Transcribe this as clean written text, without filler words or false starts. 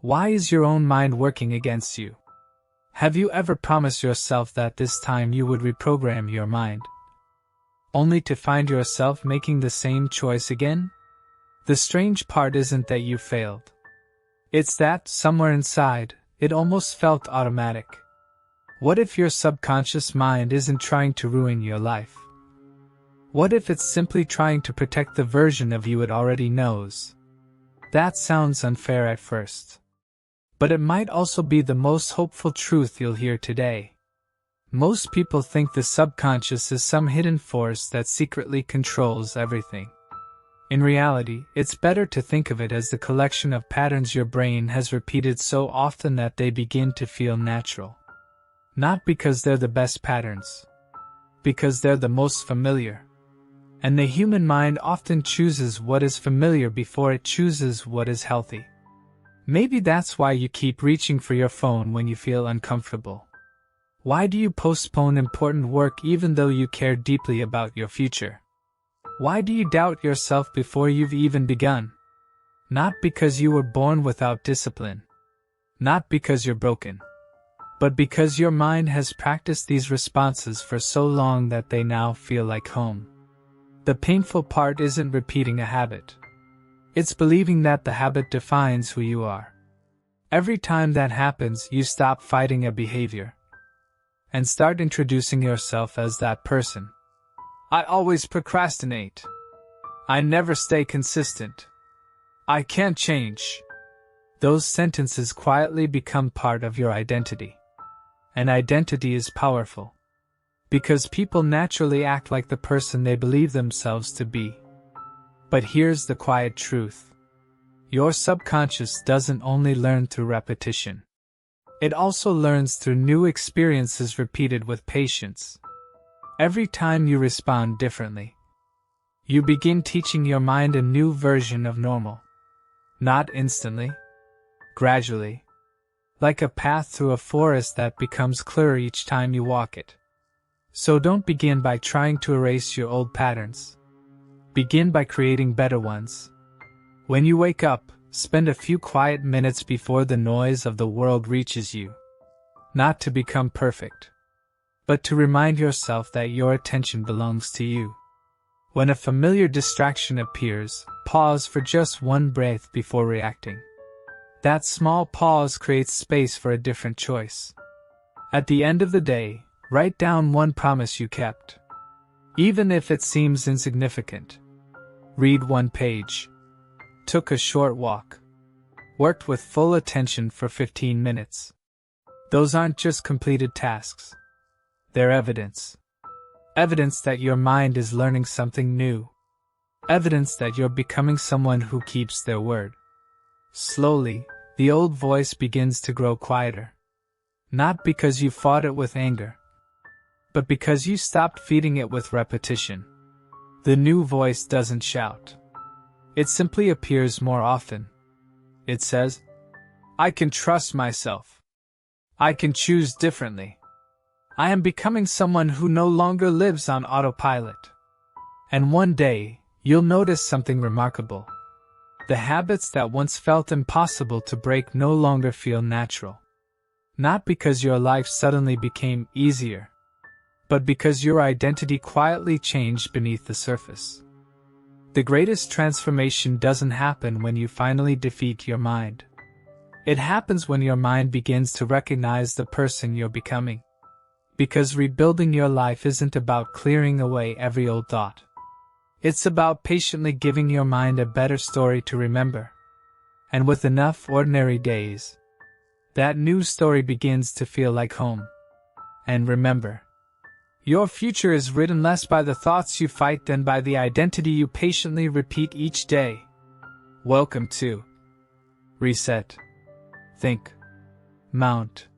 Why is your own mind working against you? Have you ever promised yourself that this time you would reprogram your mind, only to find yourself making the same choice again? The strange part isn't that you failed. It's that, somewhere inside, it almost felt automatic. What if your subconscious mind isn't trying to ruin your life? What if it's simply trying to protect the version of you it already knows? That sounds unfair at first. But it might also be the most hopeful truth you'll hear today. Most people think the subconscious is some hidden force that secretly controls everything. In reality, it's better to think of it as the collection of patterns your brain has repeated so often that they begin to feel natural. Not because they're the best patterns, because they're the most familiar. And the human mind often chooses what is familiar before it chooses what is healthy. Maybe that's why you keep reaching for your phone when you feel uncomfortable. Why do you postpone important work even though you care deeply about your future? Why do you doubt yourself before you've even begun? Not because you were born without discipline. Not because you're broken. But because your mind has practiced these responses for so long that they now feel like home. The painful part isn't repeating a habit. It's believing that the habit defines who you are. Every time that happens, you stop fighting a behavior and start introducing yourself as that person. I always procrastinate. I never stay consistent. I can't change. Those sentences quietly become part of your identity. And identity is powerful, because people naturally act like the person they believe themselves to be. But here's the quiet truth. Your subconscious doesn't only learn through repetition. It also learns through new experiences repeated with patience. Every time you respond differently, you begin teaching your mind a new version of normal. Not instantly, gradually, like a path through a forest that becomes clearer each time you walk it. So don't begin by trying to erase your old patterns. Begin by creating better ones. When you wake up, spend a few quiet minutes before the noise of the world reaches you. Not to become perfect, but to remind yourself that your attention belongs to you. When a familiar distraction appears, pause for just one breath before reacting. That small pause creates space for a different choice. At the end of the day, write down one promise you kept. Even if it seems insignificant. Read one page. Took a short walk. Worked with full attention for 15 minutes. Those aren't just completed tasks. They're evidence. Evidence that your mind is learning something new. Evidence that you're becoming someone who keeps their word. Slowly, the old voice begins to grow quieter. Not because you fought it with anger, but because you stopped feeding it with repetition. The new voice doesn't shout. It simply appears more often. It says, I can trust myself. I can choose differently. I am becoming someone who no longer lives on autopilot. And one day, you'll notice something remarkable. The habits that once felt impossible to break no longer feel natural. Not because your life suddenly became easier, but because your identity quietly changed beneath the surface. The greatest transformation doesn't happen when you finally defeat your mind. It happens when your mind begins to recognize the person you're becoming. Because rebuilding your life isn't about clearing away every old thought. It's about patiently giving your mind a better story to remember. And with enough ordinary days, that new story begins to feel like home. And remember, your future is written less by the thoughts you fight than by the identity you patiently repeat each day. Welcome to Reset. Think. Mount.